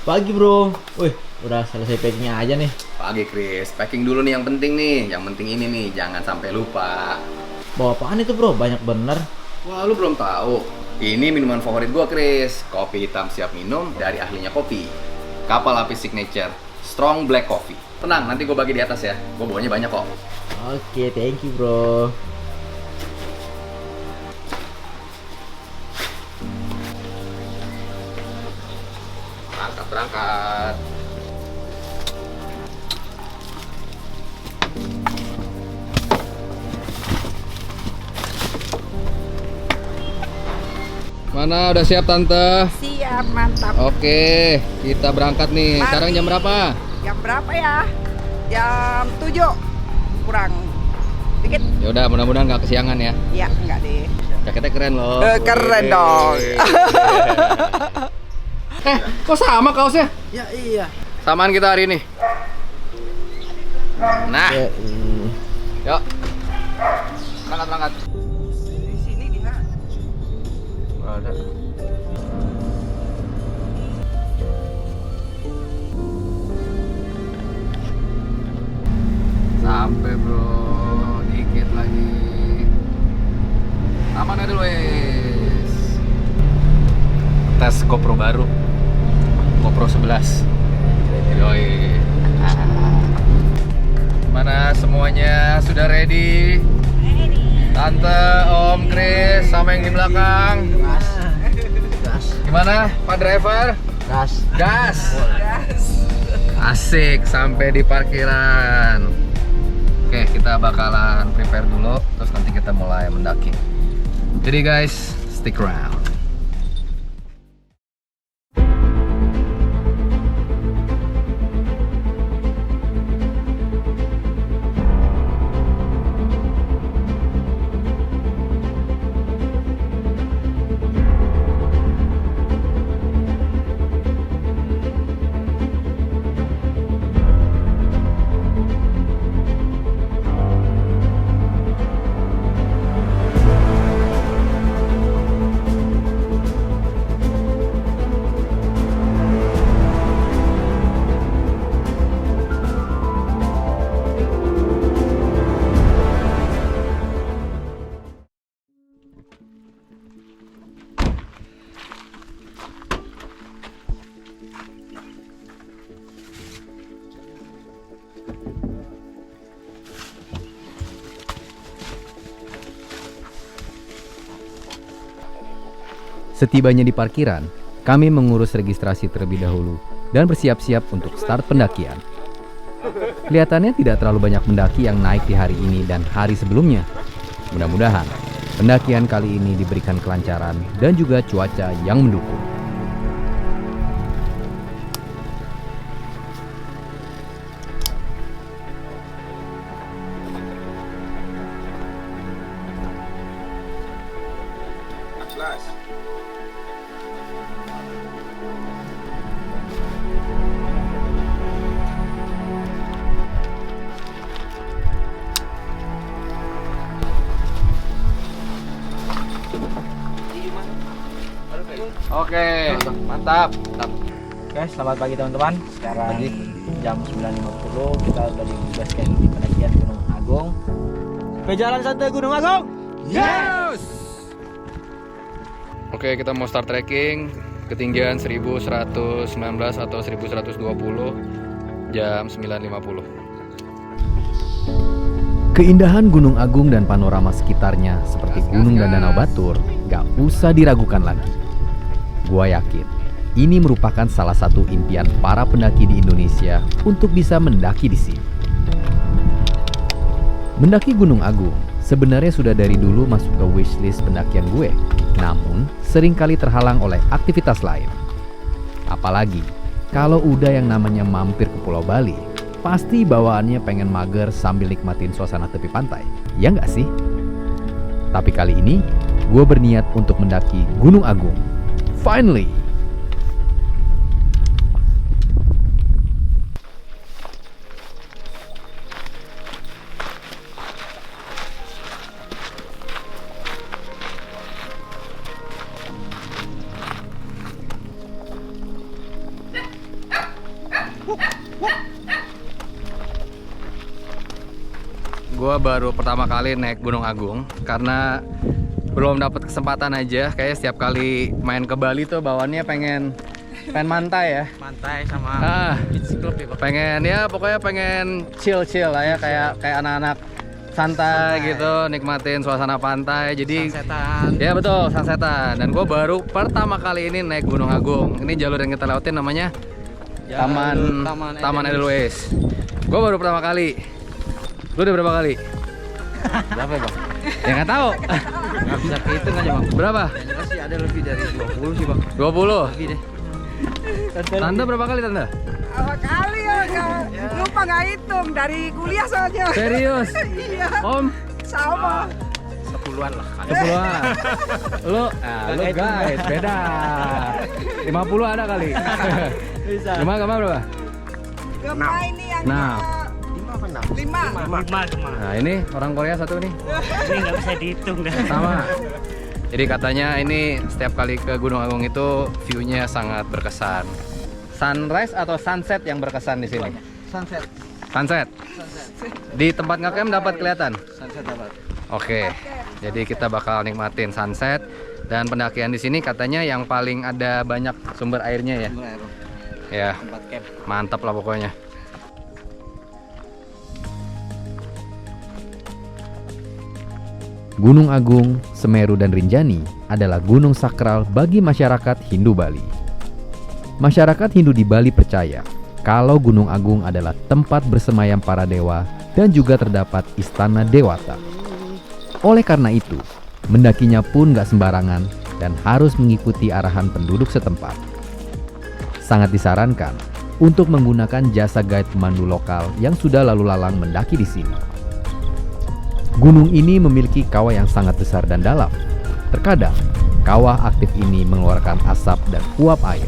Pagi bro. Wih, udah selesai packingnya aja nih. Pagi Chris, packing dulu nih yang penting nih. Yang penting ini nih, jangan sampai lupa. Bawa apaan itu bro? Banyak bener. Wah, lu belum tahu. Ini minuman favorit gua Chris. Kopi hitam siap minum dari ahlinya kopi. Kapal Api Signature Strong Black Coffee. Tenang, nanti gua bagi di atas ya. Gua bawanya banyak kok. Oke, thank you bro. Berangkat. Mana udah siap tante? Siap, mantap. Oke, kita berangkat nih. Mari. Sekarang jam berapa? Jam berapa ya? Jam 7 kurang dikit. Ya udah, mudah-mudahan nggak kesiangan ya. Ya, enggak deh. Jaketnya keren loh. Keren dong. Kok sama kaosnya? Ya iya. Samaan kita hari ini. Nah, yuk. Berangkat. Di sini dia. Ada. Sampai bro, dikit lagi. Aman aja wes. Tes GoPro baru, GoPro 11. Yoi. Mana semuanya sudah ready? Tante, Om, Chris, sama yang di belakang. Gas. Gimana, Pak Driver? Gas. Gas. Asik, sampai di parkiran. Oke, kita bakalan prepare dulu, terus nanti kita mulai mendaki. Jadi guys, stick around. Setibanya di parkiran, kami mengurus registrasi terlebih dahulu dan bersiap-siap untuk start pendakian. Kelihatannya tidak terlalu banyak pendaki yang naik di hari ini dan hari sebelumnya. Mudah-mudahan pendakian kali ini diberikan kelancaran dan juga cuaca yang mendukung. Oke, mantap. Oke, selamat pagi teman-teman. Sekarang jam 9.50 kita udah di base camp di pendakian Gunung Agung. Ke jalan santai Gunung Agung. Yes. Oke, kita mau start trekking ketinggian 1119 atau 1120 jam 9.50. Keindahan Gunung Agung dan panorama sekitarnya seperti gunung dan danau Batur gak usah diragukan lagi. Gua yakin ini merupakan salah satu impian para pendaki di Indonesia untuk bisa mendaki di sini. Mendaki Gunung Agung sebenarnya sudah dari dulu masuk ke wishlist pendakian gue, namun seringkali terhalang oleh aktivitas lain. Apalagi kalau udah yang namanya mampir ke Pulau Bali, pasti bawaannya pengen mager sambil nikmatin suasana tepi pantai, ya nggak sih? Tapi kali ini, gue berniat untuk mendaki Gunung Agung. Finally! gue baru pertama kali naik Gunung Agung karena belum dapat kesempatan aja. Kayak setiap kali main ke Bali tuh bawaannya pengen mantai ya. Mantai sama Beach Club ya. Pengen ya pokoknya pengen chill lah ya kayak anak-anak santai gitu, nikmatin suasana pantai. Jadi sunsetan. ya betul, sunsetan. Dan gue baru pertama kali ini naik Gunung Agung. Ini jalur yang kita lewatin namanya Taman Edelweiss. Gue baru pertama kali. Lu udah berapa kali? Berapa ya, Bang? Ya nggak tahu. Nggak bisa kehitung aja, Bang. Berapa? Masih ada lebih dari 20 sih, Bang. 20. Lebih deh. Tanda berapa kali Tanda? Awal kali ya, lupa nggak hitung dari kuliah soalnya. Serius? Iya, Om? sama. 10-an lah. 10-an. Lu guys, beda. 50 ada kali. Bisa. Gema berapa? Gempa ini yang Nah. 5. Nah ini orang Korea satu nih. Ini nggak bisa dihitung dah. Sama. Jadi katanya ini setiap kali ke Gunung Agung itu view-nya sangat berkesan. Sunrise atau sunset yang berkesan di sini? Sunset. Sunset. Di tempat ngecamp dapat kelihatan. Sunset dapat. Oke. Jadi kita bakal nikmatin sunset dan pendakian di sini katanya yang paling ada banyak sumber airnya ya. Mulai, Bang. Ya, Tempat camp. mantap lah pokoknya. Gunung Agung, Semeru, dan Rinjani adalah gunung sakral bagi masyarakat Hindu Bali. Masyarakat Hindu di Bali percaya kalau Gunung Agung adalah tempat bersemayam para dewa dan juga terdapat istana dewata. Oleh karena itu, mendakinya pun gak sembarangan dan harus mengikuti arahan penduduk setempat. Sangat disarankan untuk menggunakan jasa guide pemandu lokal yang sudah lalu lalang mendaki di sini. Gunung ini memiliki kawah yang sangat besar dan dalam. Terkadang, kawah aktif ini mengeluarkan asap dan uap air.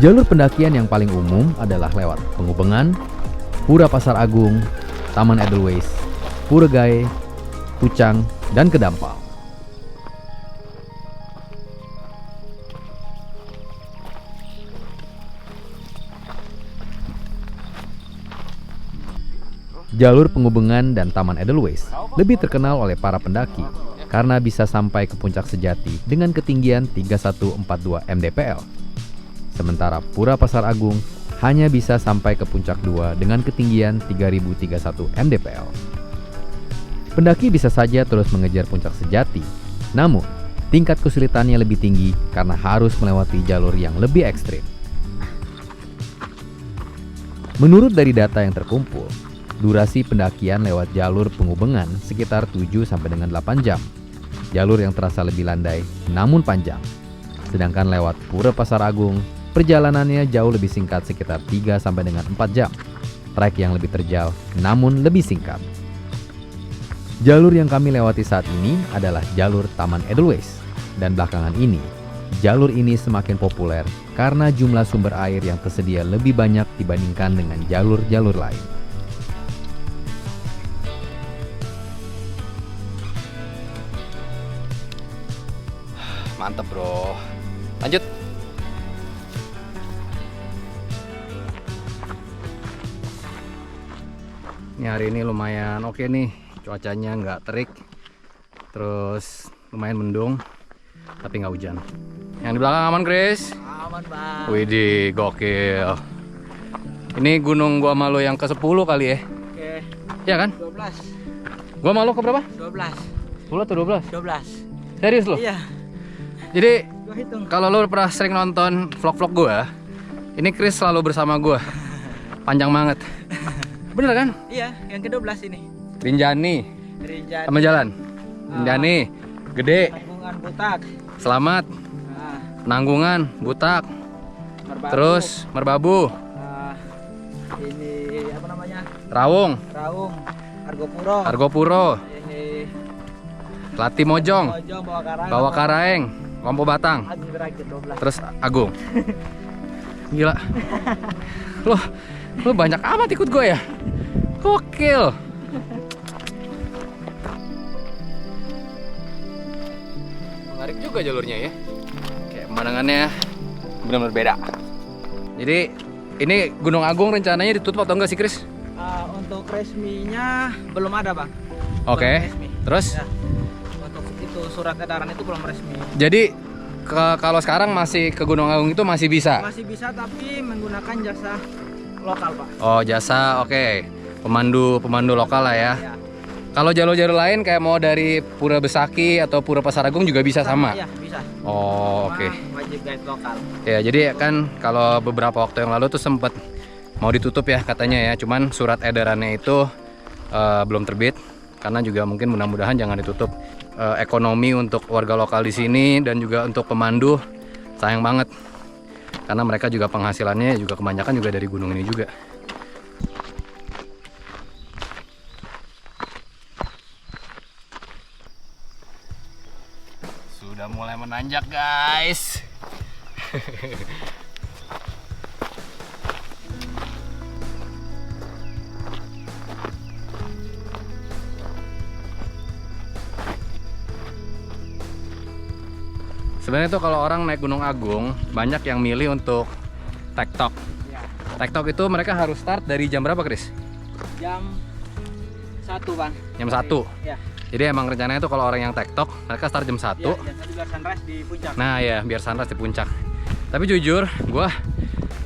Jalur pendakian yang paling umum adalah lewat Pengubengan, Pura Pasar Agung, Taman Edelweiss, Pura Gae, Pucang, dan Kedampal. Jalur Pengubengan dan Taman Edelweiss lebih terkenal oleh para pendaki karena bisa sampai ke puncak sejati dengan ketinggian 3142 mdpl. Sementara Pura Pasar Agung hanya bisa sampai ke puncak 2 dengan ketinggian 3031 mdpl. Pendaki bisa saja terus mengejar puncak sejati, namun tingkat kesulitannya lebih tinggi karena harus melewati jalur yang lebih ekstrim. Menurut dari data yang terkumpul, durasi pendakian lewat jalur Pengubengan sekitar 7 sampai dengan 8 jam. Jalur yang terasa lebih landai namun panjang. Sedangkan lewat Pura Pasar Agung, perjalanannya jauh lebih singkat sekitar 3 sampai dengan 4 jam. Trek yang lebih terjal namun lebih singkat. Jalur yang kami lewati saat ini adalah jalur Taman Edelweiss. Dan belakangan ini, jalur ini semakin populer karena jumlah sumber air yang tersedia lebih banyak dibandingkan dengan jalur-jalur lain. Mantep bro. Lanjut. Ini hari ini lumayan oke nih. Cuacanya nggak terik. Terus lumayan mendung. Tapi nggak hujan. Yang di belakang aman, Chris? Aman, Bang. Widih, gokil. Ini gunung gua malu yang ke-10 kali ya? Oke. Iya kan? 12. Gua malu ke berapa? 12. 10 atau 12? 12. Serius lo? Iya. Jadi Gua hitung. kalau lo pernah sering nonton vlog-vlog gua, ini Chris selalu bersama gua. Panjang banget. Bener kan? Iya, yang ke-12 ini. Rinjani, Rinjani. sama jalan. Rinjani, Gede, Tanggungan Butak. Selamat, Nah, Nanggungan, Butak, Merbabu. terus Merbabu, Nah, ini apa namanya? Rawung, Raung, Argopuro. Argopuro, Ini Lati Mojong, Mojong, Bawakaraeng. Bawakaraeng, Lompo Batang, Habis berakhir 12. terus Agung. Gila. Lo banyak amat ikut gue ya. Gokil. Menarik juga jalurnya ya. Pemandangannya benar-benar beda. Jadi ini Gunung Agung rencananya ditutup atau enggak sih, Chris? Untuk resminya belum ada, Bang. Oke. Belum resmi. Terus? Ya. Untuk itu surat edaran itu belum resmi. Jadi kalau sekarang masih ke Gunung Agung itu masih bisa? Masih bisa tapi menggunakan jasa lokal, Pak. Oh, jasa, oke. Pemandu lokal lah ya. Ya. Kalau jalur-jalur lain kayak mau dari Pura Besaki atau Pura Pasar Agung juga bisa sama? Iya, bisa. Oh, oke. Wajib guide lokal. Ya, jadi kan kalau beberapa waktu yang lalu tuh sempet mau ditutup ya katanya ya. Cuman surat edarannya itu belum terbit karena juga mungkin mudah-mudahan jangan ditutup. Ekonomi untuk warga lokal di sini dan juga untuk pemandu sayang banget. Karena mereka juga penghasilannya juga kebanyakan juga dari gunung ini juga. Sudah mulai menanjak, guys. Sebenarnya tuh kalau orang naik Gunung Agung banyak yang milih untuk tektok. Tektok itu mereka harus start dari jam berapa, Chris? Jam 1, Bang. Jam 1. Ya. Jadi emang rencananya tuh kalau orang yang tektok mereka start jam 1. Ya, jam 1 biar sunrise di puncak. Nah ya, biar sunrise di puncak. Tapi jujur, gua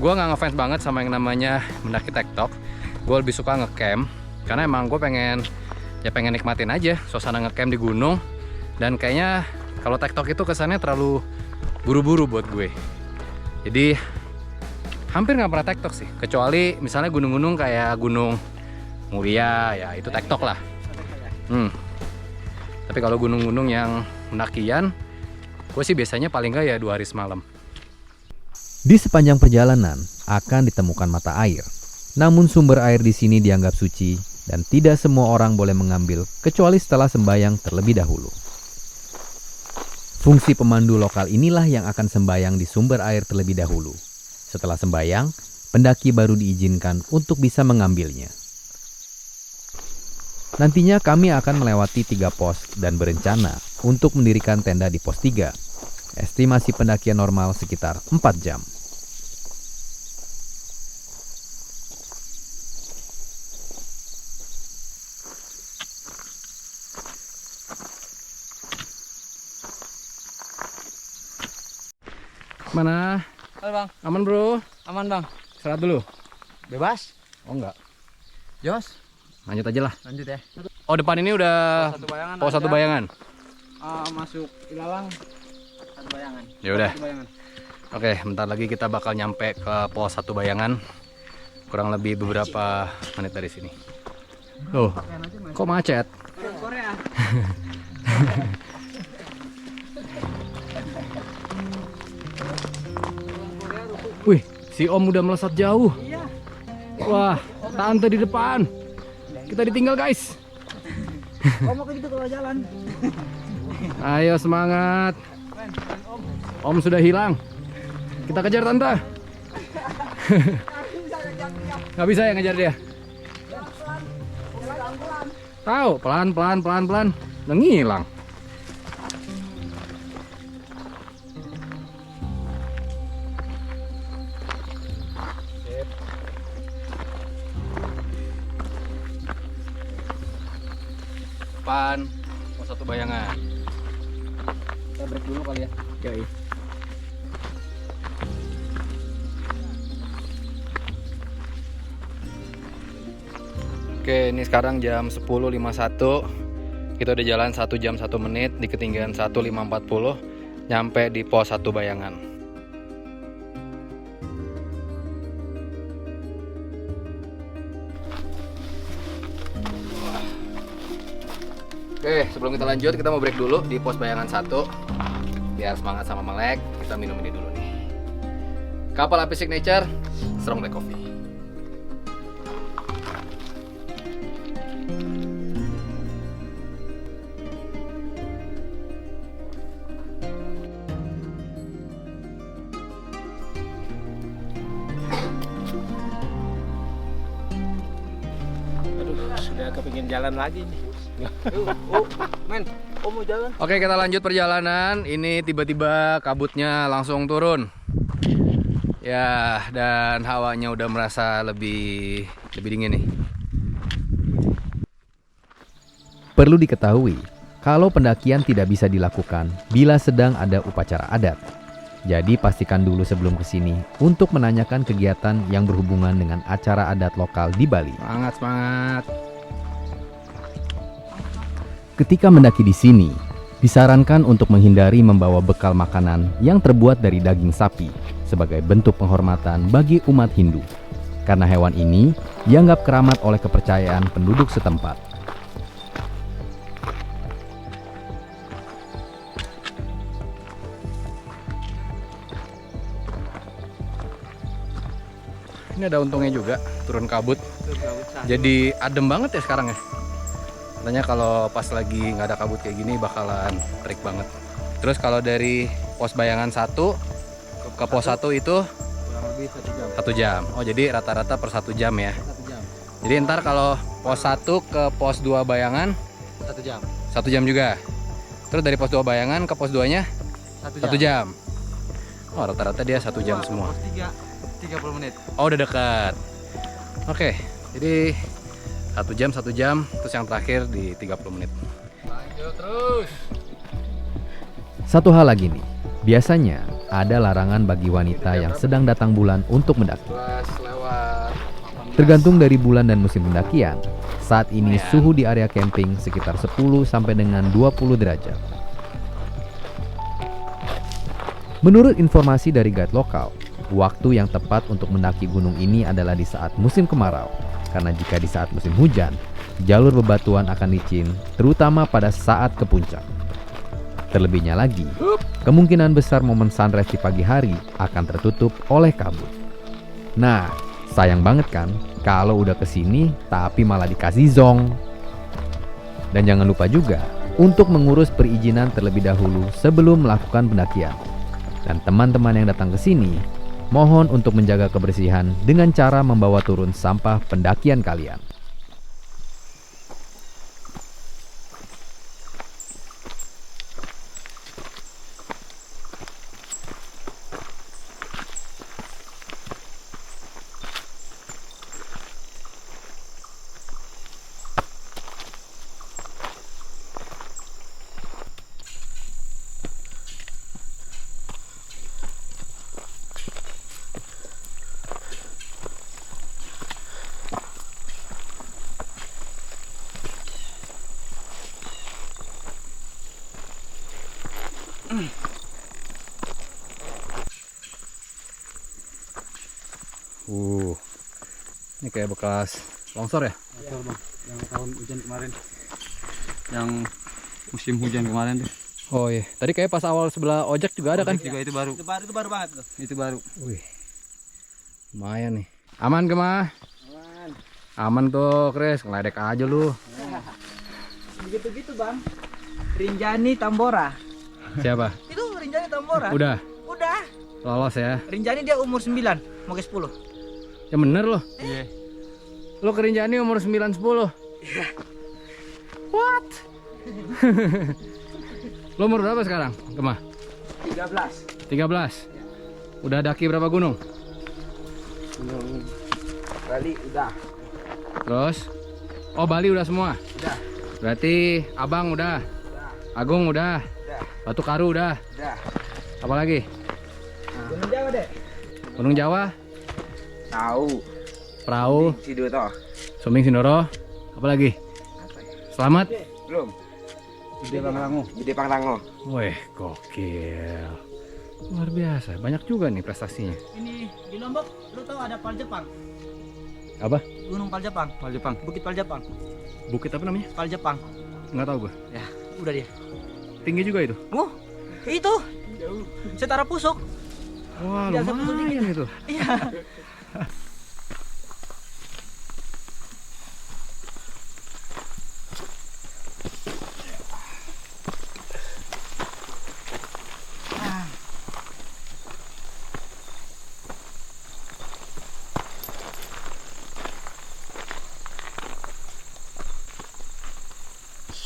nggak ngefans banget sama yang namanya mendaki tektok. Gue lebih suka ngecamp karena emang gue pengen nikmatin aja suasana ngecamp di gunung. Dan kayaknya kalau tektok itu kesannya terlalu buru-buru buat gue. Jadi hampir nggak pernah tektok sih, kecuali misalnya gunung-gunung kayak Gunung Muria ya itu tektok lah. Tapi kalau gunung-gunung yang pendakian, gue sih biasanya paling nggak ya 2 hari semalam. Di sepanjang perjalanan akan ditemukan mata air. Namun sumber air di sini dianggap suci dan tidak semua orang boleh mengambil kecuali setelah sembayang terlebih dahulu. Fungsi pemandu lokal inilah yang akan sembayang di sumber air terlebih dahulu. Setelah sembayang, pendaki baru diizinkan untuk bisa mengambilnya. Nantinya kami akan melewati 3 pos dan berencana untuk mendirikan tenda di pos 3. Estimasi pendakian normal sekitar 4 jam. Mana? Halo, Bang. Aman, bro? Aman, Bang. Istirahat dulu? Bebas. Oh enggak. Jos. Lanjut aja lah. Lanjut ya. Oh, depan ini udah pos 1 bayangan. Masuk Ilalang 1 bayangan. Ya udah. 1 bayangan. Oke, bentar lagi kita bakal nyampe ke pos 1 bayangan. Kurang lebih beberapa menit dari sini. Loh, kok macet? Korea. Wih, si Om udah melesat jauh. Iya. Wah, tante di depan. Kita ditinggal, guys. Om gitu kalau jalan. Ayo semangat. Om sudah hilang. Kita kejar tante. Gak bisa ya ngejar dia. Tahu, pelan. Udah ngilang. Depan pos 1 bayangan. Kita break dulu kali ya. Yoi. Oke, ini sekarang jam 10.51. Kita udah jalan 1 jam 1 menit di ketinggian 1540, nyampe di pos 1 bayangan. Oke, sebelum kita lanjut, kita mau break dulu di pos bayangan 1. Biar semangat sama melek, kita minum ini dulu nih. Kapal Api Signature, Strong Black Coffee. Aduh, sudah kepingin jalan lagi nih. Men. Oke, kita lanjut perjalanan. Ini tiba-tiba kabutnya langsung turun. Ya, dan hawanya udah merasa lebih dingin nih. Perlu diketahui, kalau pendakian tidak bisa dilakukan bila sedang ada upacara adat. Jadi pastikan dulu sebelum kesini untuk menanyakan kegiatan yang berhubungan dengan acara adat lokal di Bali. Semangat. Ketika mendaki di sini, disarankan untuk menghindari membawa bekal makanan yang terbuat dari daging sapi sebagai bentuk penghormatan bagi umat Hindu. Karena hewan ini dianggap keramat oleh kepercayaan penduduk setempat. Ini ada untungnya juga, turun kabut. Jadi adem banget ya sekarang ya. Katanya kalau pas lagi nggak ada kabut kayak gini bakalan terik banget. Terus kalau dari pos bayangan 1 ke pos 1 itu Kurang lebih 1 jam. Oh, jadi rata-rata per 1 jam ya. 1 jam. Jadi ntar kalau pos 1 ke pos 2 bayangan 1 jam. 1 jam juga. Terus dari pos 2 bayangan ke pos 2-nya 1 jam. Oh, rata-rata dia 1 jam semua. Pos 3 30 menit. Oh, udah dekat. Oke, jadi 1 jam, terus yang terakhir di 30 menit. Lanjut terus. Satu hal lagi nih, biasanya ada larangan bagi wanita yang sedang datang bulan untuk mendaki. 12 lewat 18. Tergantung dari bulan dan musim pendakian. Saat ini suhu di area camping sekitar 10 sampai dengan 20 derajat. Menurut informasi dari guide lokal, waktu yang tepat untuk mendaki gunung ini adalah di saat musim kemarau. Karena jika di saat musim hujan, jalur bebatuan akan licin, terutama pada saat ke puncak. Terlebihnya lagi, kemungkinan besar momen sunrise di pagi hari akan tertutup oleh kabut. Nah, sayang banget kan kalau udah kesini tapi malah dikasih zong. Dan jangan lupa juga untuk mengurus perizinan terlebih dahulu sebelum melakukan pendakian. Dan teman-teman yang datang ke sini, mohon untuk menjaga kebersihan dengan cara membawa turun sampah pendakian kalian. Ini kayak bekas longsor ya? Betul bang, yang tahun hujan kemarin, yang musim hujan kemarin tuh. Oh iya, tadi kayak pas awal sebelah ojek juga ada kan? Juga itu baru. Itu baru banget tuh. Itu baru. Wih, lumayan nih. Aman Gemah? Aman. Aman tuh Chris, ngeledek aja lu. Begitu-gitu bang. Rinjani Tambora. Siapa? Itu Rinjani Tambora. Udah Udah. lolos ya? Rinjani dia umur 9, mau ke 10. Ya bener loh. Iya. Lo kerinjani umur 9-10. What? Lo umur berapa sekarang, Gemah? 13. 13. Udah daki berapa gunung? Bali udah. Terus? Oh, Bali udah semua? Udah. Berarti Abang udah? Agung udah? Udah. Batu Karu udah? Udah. Apa lagi? Gunung Jawa deh. Gunung Jawa? Tahu. Perahu? Sido toh. Sumbing Sindoro? Apa lagi? Selamat? Belum. Gede Pangrango. Gede Pangrango. Wih, gokil. Luar biasa, banyak juga nih prestasinya. Ini di Lombok, lu tahu ada Pal Jepang? Apa? Gunung Pal Jepang. Pal Jepang. Bukit Pal Jepang. Bukit apa namanya? Pal Jepang. Nggak tahu gue. Ya, udah dia. Tinggi juga itu? Oh, itu. Setara pusuk. Wah, Biasa pusuk lumayan itu. Iya.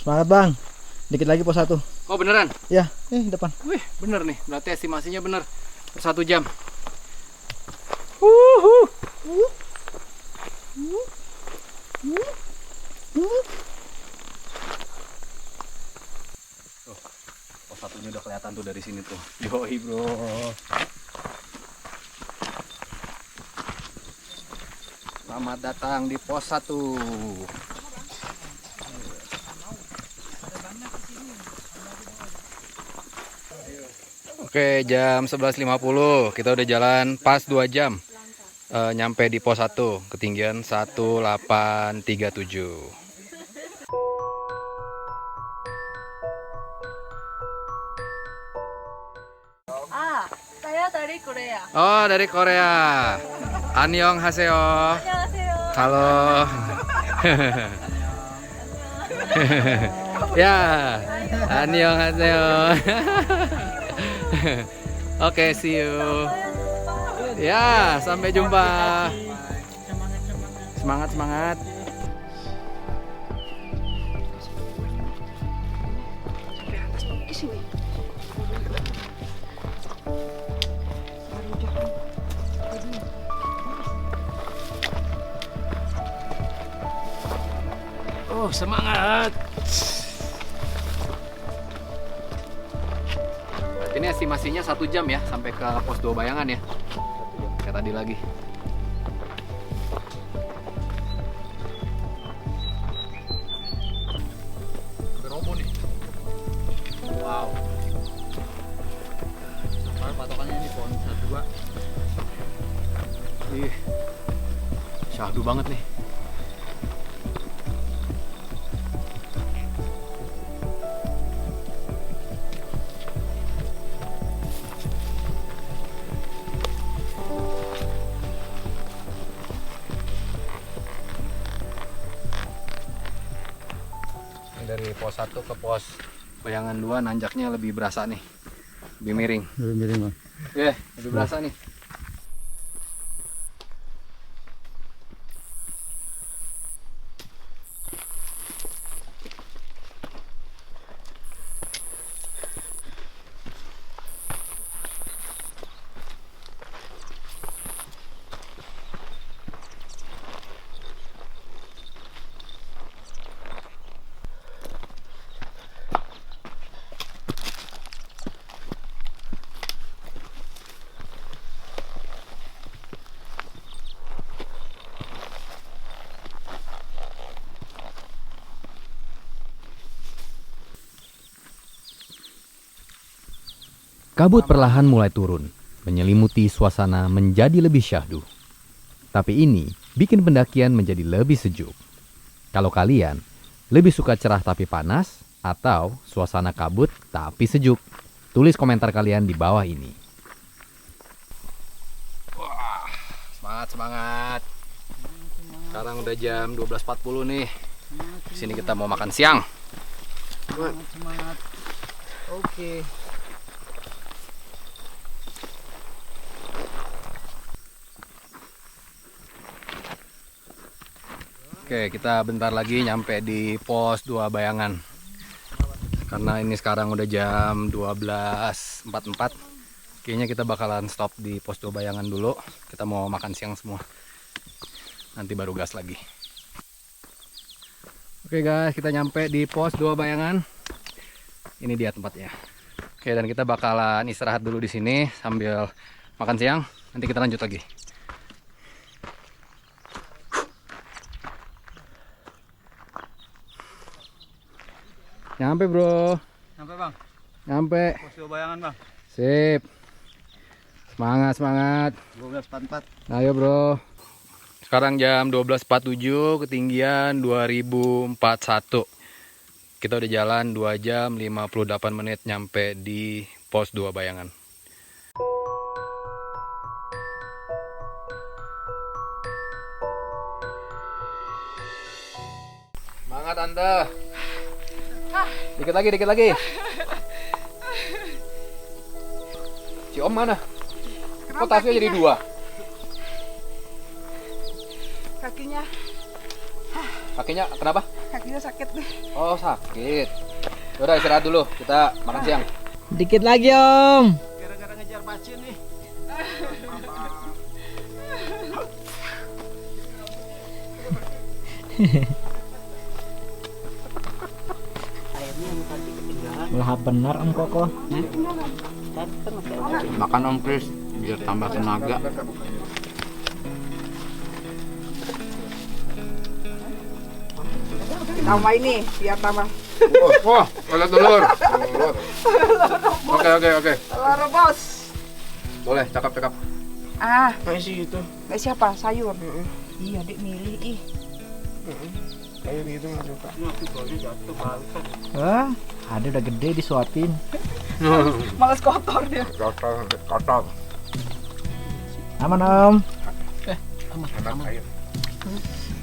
Semangat bang. Dikit lagi pos 1. Oh beneran? Ya, depan. Wih, bener nih. Berarti estimasinya bener. Per 1 jam. Tuh, pos 1-nya udah kelihatan tuh dari sini tuh. Yoi bro. Selamat datang di pos 1. Oke, jam 11.50 kita udah jalan pas 2 jam. Nyampe di pos 1, ketinggian 1837. Saya dari Korea. Oh, dari Korea. Annyeonghaseyo. Halo. Ya, annyeonghaseyo. Oke, see you. Ya, sampai jumpa. Semangat, semangat. Oh, semangat. Ini estimasinya 1 jam ya sampai ke pos 2 Bayangan ya. Kayak tadi lagi. Berobo nih. Wow. Sampai patokannya di pohon 1 2. Ih. Syahdu banget nih. Dari pos 1 ke pos Bayangan 2 nanjaknya lebih berasa nih, lebih miring. Lebih miring, Bang. Lebih berasa nih. Kabut perlahan mulai turun, menyelimuti suasana menjadi lebih syahdu. Tapi ini bikin pendakian menjadi lebih sejuk. Kalau kalian lebih suka cerah tapi panas, atau suasana kabut tapi sejuk, tulis komentar kalian di bawah ini. Wah, semangat, semangat. Sekarang udah jam 12.40 nih. Di sini kita mau makan siang. Semangat. Oke. Oke, kita bentar lagi nyampe di pos 2 Bayangan. Karena ini sekarang udah jam 12.44. Kayaknya kita bakalan stop di pos 2 Bayangan dulu. Kita mau makan siang semua. Nanti baru gas lagi. Oke guys, kita nyampe di pos 2 Bayangan. Ini dia tempatnya. Oke, dan kita bakalan istirahat dulu di sini sambil makan siang. Nanti kita lanjut lagi. Nyampe bro. Sampai, Bang. Nyampe. Pos 2 Bayangan, Bang. Sip. Semangat, semangat. 12.44. Ayo bro. Sekarang jam 12.47, ketinggian 2041. Kita udah jalan 2 jam 58 menit nyampe di pos 2 Bayangan. Semangat Anda. Dikit lagi, dikit lagi. Si Om mana? Kok tasnya jadi 2? Kakinya Kakinya kenapa? kakinya sakit deh. Oh sakit. Udah istirahat dulu, kita makan siang. Dikit lagi Om. Gara-gara ngejar bacin nih. Airnya yang tadi ketinggalan. Lahap benar Om Koko. Makan Om Chris biar tambah tenaga. Tambah ini biar tambah Wah, ada telur. Oke. telur rebus. Boleh, cakep. Ah, Masih itu. siapa? Sayur. Iya, Dik milih ih. Kayak gitu nggak suka. Ini akibatnya jatuh balik. Wah, ada udah gede disuapin. Males kotor dia. Kotor. Aman Om.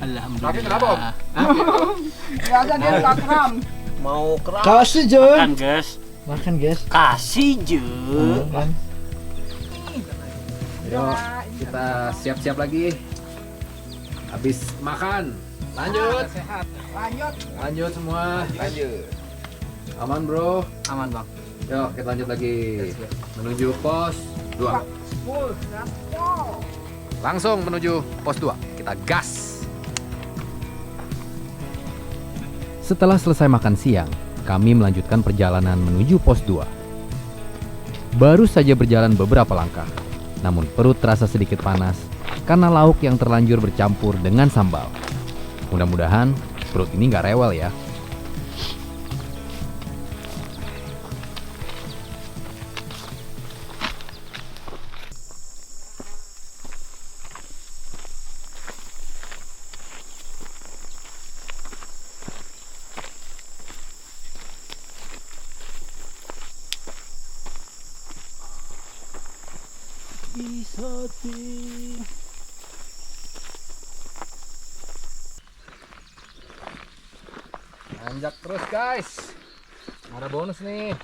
Alhamdulillah. Tapi kenapa Om? Biasa dia suka kram. Mau keras? Kasih Jo. Makan guys. Makan guys. Kasih je. Makan. Yuk, kita siap-siap lagi. Habis makan. Lanjut. Lanjut semua. Lanjut. Aman bro. Aman bang. Yuk, kita lanjut lagi. Menuju pos 2. Full, gaspol. Langsung menuju pos 2. Kita gas. Setelah selesai makan siang, kami melanjutkan perjalanan menuju pos 2. Baru saja berjalan beberapa langkah, namun perut terasa sedikit panas karena lauk yang terlanjur bercampur dengan sambal. Mudah-mudahan perut ini nggak rewel ya. Nanjak terus guys. Ada bonus nih.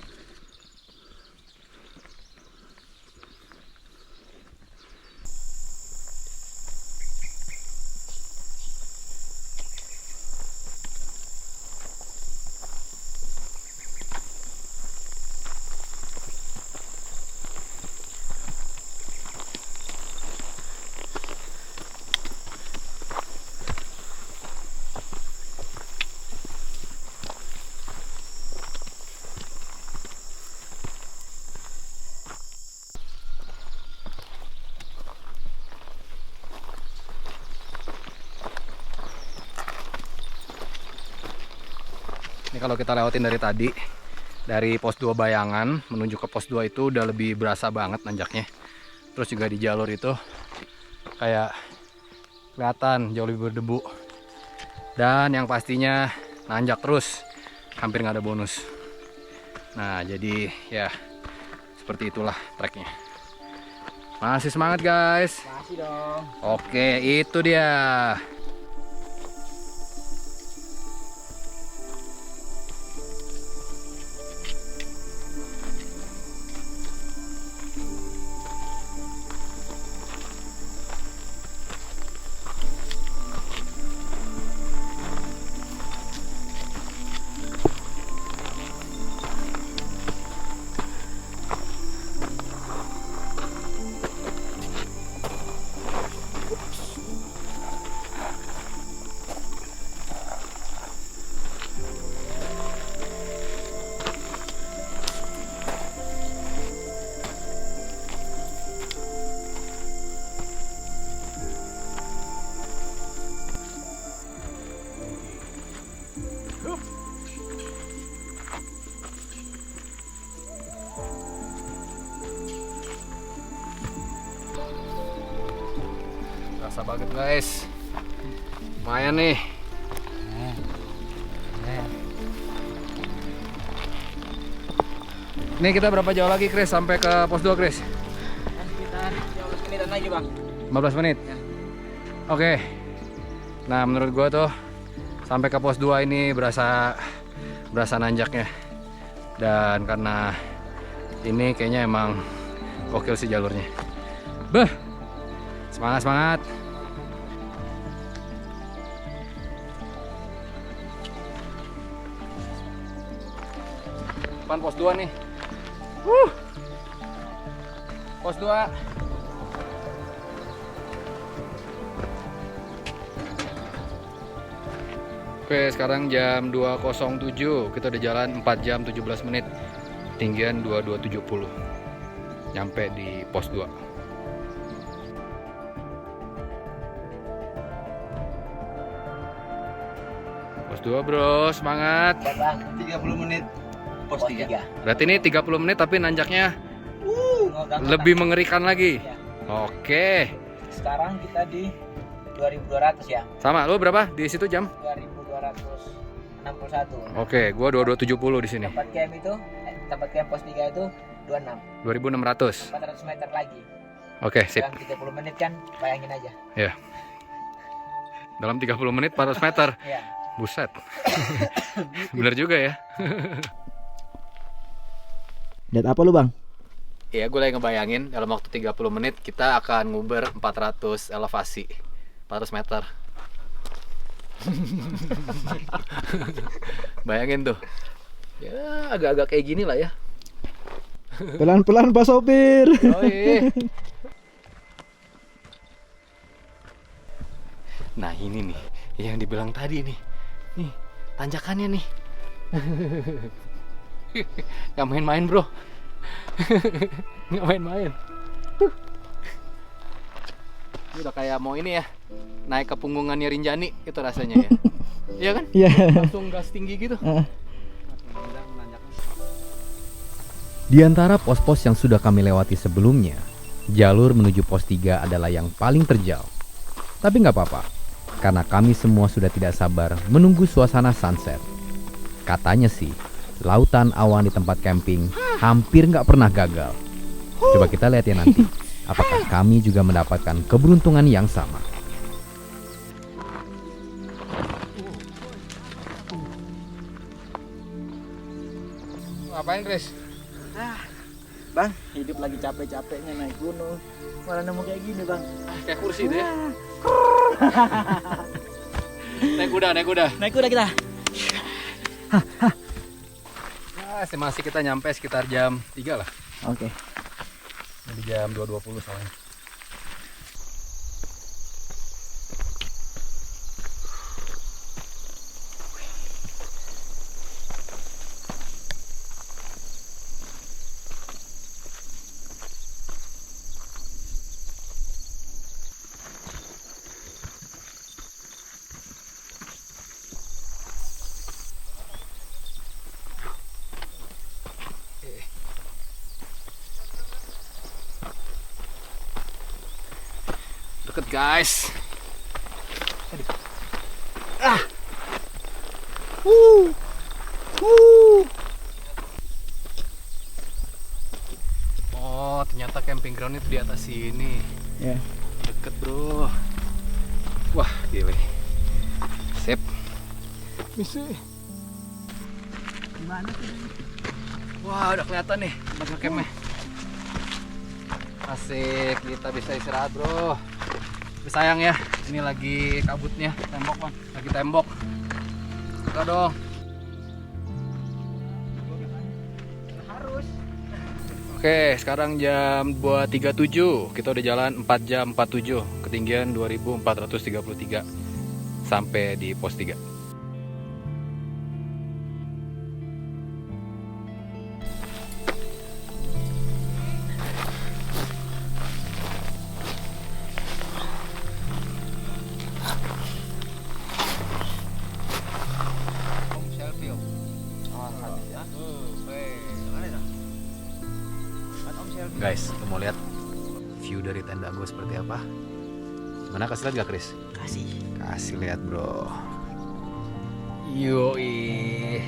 Ini kalau kita lewatin dari tadi, dari pos 2 Bayangan menuju ke pos 2 itu udah lebih berasa banget nanjaknya. Terus juga di jalur itu kayak kelihatan jauh lebih berdebu. Dan yang pastinya nanjak terus, hampir nggak ada bonus. Nah jadi ya seperti itulah treknya. Masih semangat guys. Masih dong. Oke, itu dia. Rasa banget guys. Lumayan nih. Ini kita berapa jauh lagi Chris sampai ke pos 2 Chris? Sekitar 15 menitan lagi bang. 15 menit? Oke. Nah menurut gua tuh sampai ke pos 2 ini berasa nanjaknya. Dan karena ini kayaknya emang gokil sih jalurnya. Beh, semangat. Depan pos 2 nih. Pos 2. Oke, sekarang jam 2.07. Kita udah jalan 4 jam 17 menit. Ketinggian 2270. Nyampe di pos 2. Pos 2, bro, semangat. Bang, 30 menit. pos 3. Berarti ini 30 menit tapi nanjaknya lebih mengerikan lagi. Iya. Oke. Sekarang kita di 2200 ya. Sama, lu berapa di situ jam? 2261. Oke, gua 2270 di sini. Tempat camp itu, tempat camp pos 3 itu 26. 2600. 400 meter lagi. Oke, sip. Dalam 30 menit kan, bayangin aja. Ya. Dalam 30 menit 400 meter. Iya. Buset. Bener juga ya. Lihat apa lu, Bang? Iya, gue lagi ngebayangin dalam waktu 30 menit kita akan nguber 400 elevasi. 400 meter. Bayangin tuh. Ya, agak-agak kayak gini lah ya. Pelan-pelan Pak Sopir. Oh, iya. Nah, ini nih yang dibilang tadi nih. Nih, tanjakannya nih. Gak main-main, bro. Gak main-main. Ini udah kayak mau ini ya, naik ke punggungannya Rinjani itu rasanya ya. Iya kan? Iya. Langsung gas tinggi gitu. Di antara pos-pos yang sudah kami lewati sebelumnya, jalur menuju pos 3 adalah yang paling terjal. Tapi nggak apa-apa, karena kami semua sudah tidak sabar menunggu suasana sunset. Katanya sih, lautan awan di tempat camping hampir nggak pernah gagal. Coba kita lihat ya nanti, apakah kami juga mendapatkan keberuntungan yang sama. Ngapain, Chris? Bang, hidup lagi capek-capeknya naik gunung. Malah nemu kayak gini, Bang. Kayak kursi deh. Naik kuda. Naik kuda kita. Nah, estimasi kita nyampe sekitar jam 3 lah. Oke. Di jam 2.20 soalnya. Deket, guys. Oh, ternyata camping ground itu di atas sini. Ya. Deket, bro. Wah, gile. Sip. Misi. Gimana sih? Wah, udah kelihatan nih tempat ngecampnya. Asik, kita bisa istirahat, bro. Tapi sayang ya, ini lagi kabutnya, tembok, Bang. Lagi tembok. Kita dong. Harus. Oke, sekarang jam 2.37. Kita udah jalan 4 jam 47. Ketinggian 2433 sampai di pos 3. Guys, lu mau lihat view dari tenda gue seperti apa? Mana kasih lihat gak, Chris? Kasih lihat, bro. Yoi.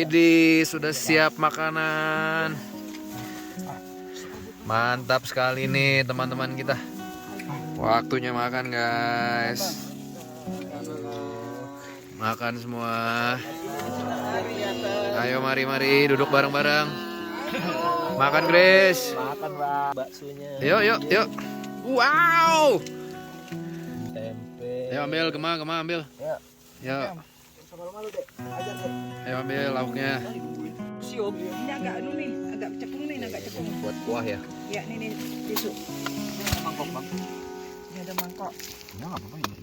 Widih, sudah siap makanan. Mantap sekali nih teman-teman kita. Waktunya makan guys. Makan semua. Ayo mari duduk bareng-bareng. Makan Grace. Makan bang, baksonya. Yuk. Wow. Tempe. Ayo ambil, Gema ambil. Yuk. Ayo ambil lauknya. Siup. Ini agak nih, agak cekung nih, agak cekung. Buat kuah ya. Ya, nih tisu. Mangkok bang. Ini ada mangkok. Ya nggak apa-apa ini.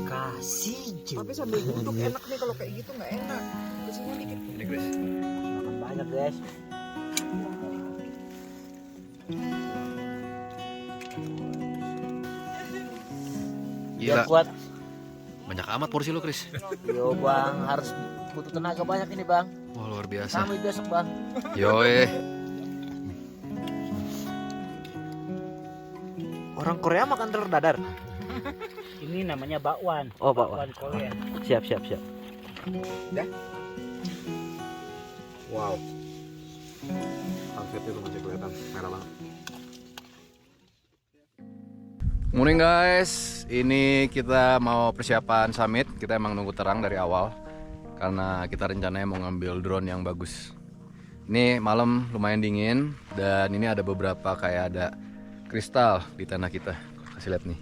Kasih Tapi sambil duduk enak nih, kalau kayak gitu nggak enak. Kesini dikit. Ini Grace. makan banyak guys. Gila. Biar kuat. Banyak amat porsi lu, Chris. Yo bang, harus butuh tenaga banyak ini bang. Wah, luar biasa. Sampai besok bang. Yoi. Orang Korea makan telur dadar. Ini namanya bakwan. Oh bakwan. Korea. Siap. Wow. Sunsetnya tuh masih kelihatan merah banget. Morning guys, ini kita mau persiapan summit. Kita emang nunggu terang dari awal karena kita rencananya mau ngambil drone yang bagus. Ini malam lumayan dingin dan ini ada beberapa kayak ada kristal di tanah kita. Kasih lihat nih.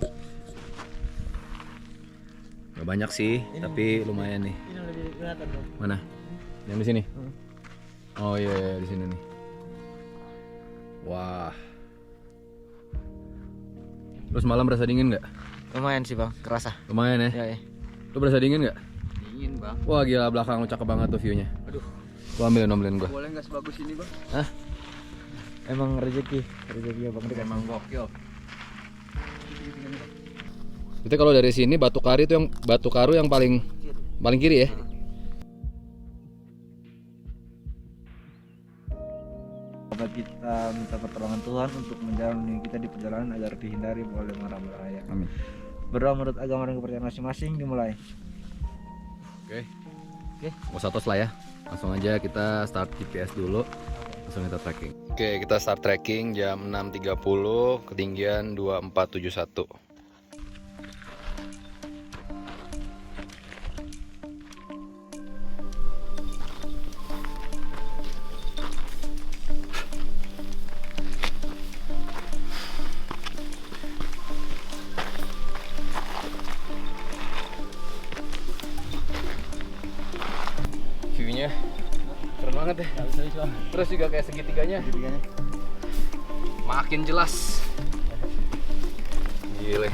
Gak banyak sih, tapi lumayan nih. Ini lebih kelihatan bang. Mana? Yang di sini? Oh iya, di sini nih. Wah. Terus malam berasa dingin nggak? Lumayan sih bang, kerasa. Lumayan ya. Ya. Lu berasa dingin nggak? Dingin bang. Wah gila, belakang lu cakep banget tuh view-nya. Aduh. Lu ambilin gua. Boleh nggak sebagus ini bang? Hah? Emang rezeki abang dekat. Emang gokil. Itu kalau dari sini batu karu yang paling kiri ya. Sahabat kita minta pertolongan Tuhan untuk menjalani kita di perjalanan agar dihindari oleh mara bahaya. Amin. Berdoa menurut agama dan kepercayaan masing-masing, dimulai. Oke. Mau status lah ya. Langsung aja kita start GPS dulu. Langsung kita tracking. Oke, kita start tracking jam 6.30, ketinggian 2471. View-nya keren banget ya. Terus juga kayak segitiganya makin jelas. Gile.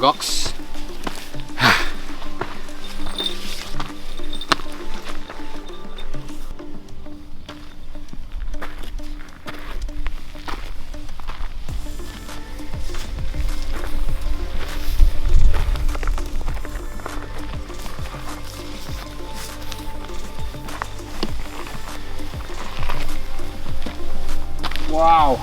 Goks. Wow.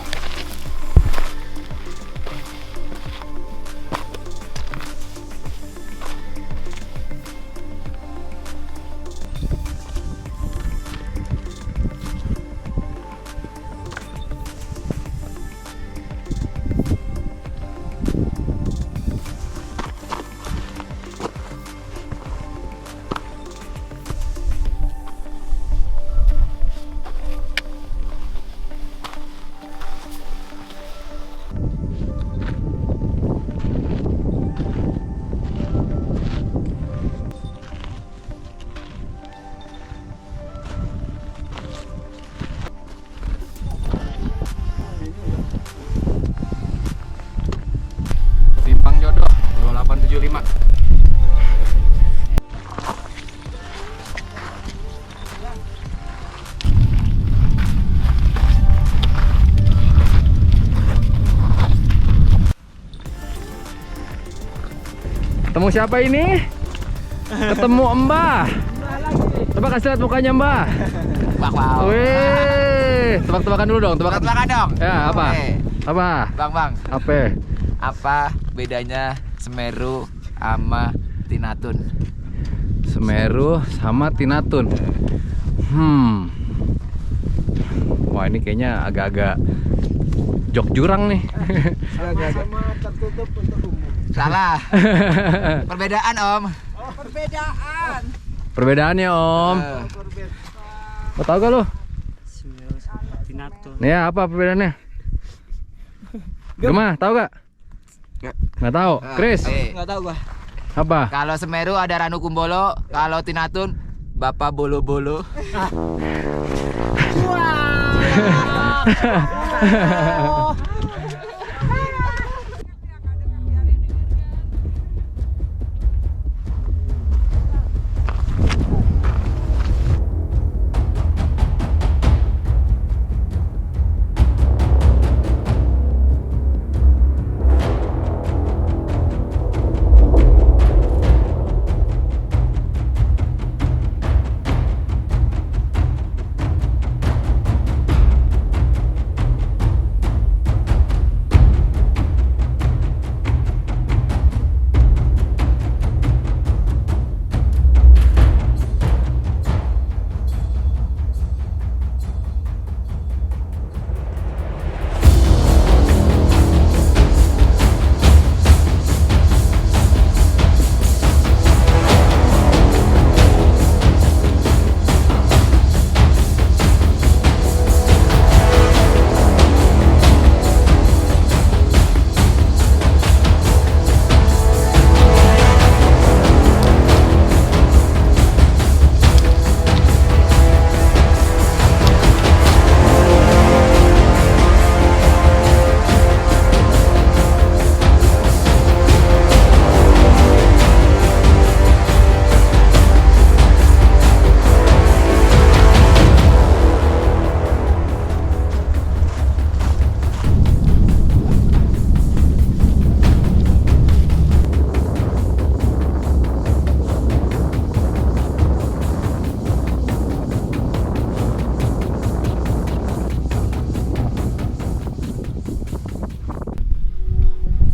Simpang Jodoh 2875. Ketemu siapa ini? Ketemu Mbah. Coba kasih lihat mukanya Mbah. Wih, tebak-tebakan dulu dong, tebak-tebakan dong. Ya, apa? Apa? Bang, Apa? bedanya Semeru sama Tinatun? Semeru sama Tinatun. Wah, ini kayaknya agak-agak jok jurang nih. Sama tertutup untuk umum. Salah. Perbedaan Om. Perbedaan. Perbedaannya Om. Oh, tahu gak lo? Tinatun. Nih apa perbedaannya? Gema, tahu gak? Nggak tahu. Chris, Nggak tahu gua. apa? Kalau Semeru ada Ranu Kumbolo, kalau Tinatun Bapak Bolo-Bolo.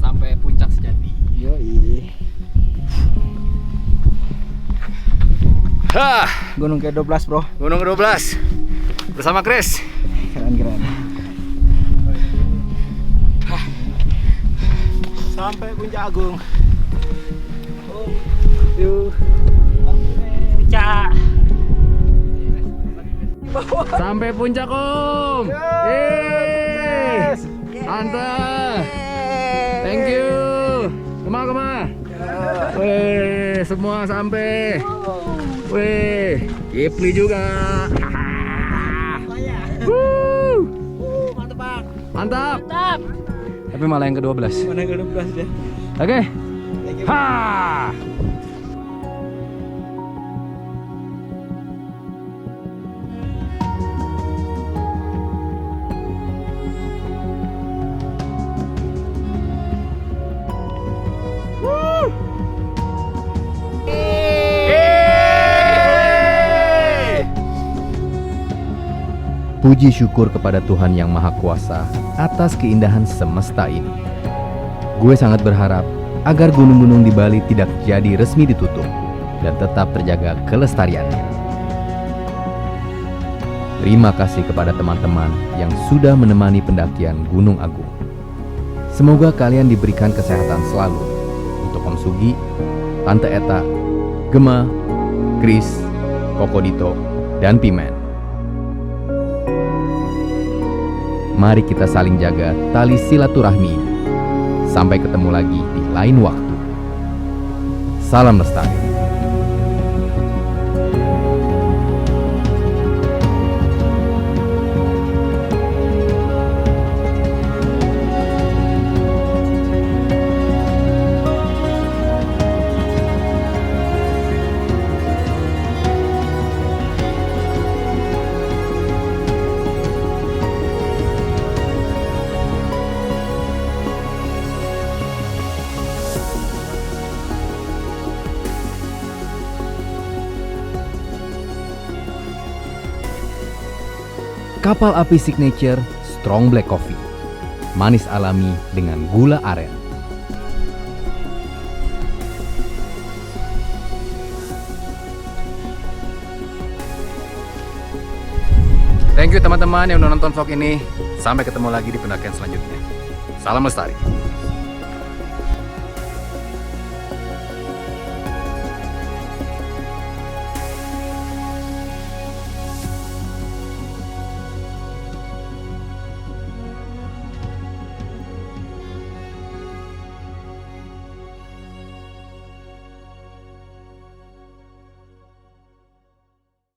Sampai puncak sejati. Yoi. Hah, Gunung ke-12 bro. Gunung ke-12 bersama Chris. Keren. Sampai Puncak Agung. Puncak. Sampai puncak Om. Yeay. Mantap. Thank you. Kemana? Wih, semua sampai. Wih, Kipli juga. Mantap. Tapi malah yang ke-12. Mana ke-12 dia? Oke. Ha. Puji syukur kepada Tuhan Yang Maha Kuasa atas keindahan semesta ini. Gue sangat berharap agar gunung-gunung di Bali tidak jadi resmi ditutup dan tetap terjaga kelestariannya. Terima kasih kepada teman-teman yang sudah menemani pendakian Gunung Agung. Semoga kalian diberikan kesehatan selalu. Untuk Om Sugi, Tante Eta, Gema, Chris, Kokodito, dan Pimen. Mari kita saling jaga tali silaturahmi ini. Sampai ketemu lagi di lain waktu. Salam lestari. Kapal api signature Strong Black Coffee. manis alami dengan gula aren. Thank you teman-teman yang udah nonton vlog ini. Sampai ketemu lagi di pendakian selanjutnya. Salam lestari.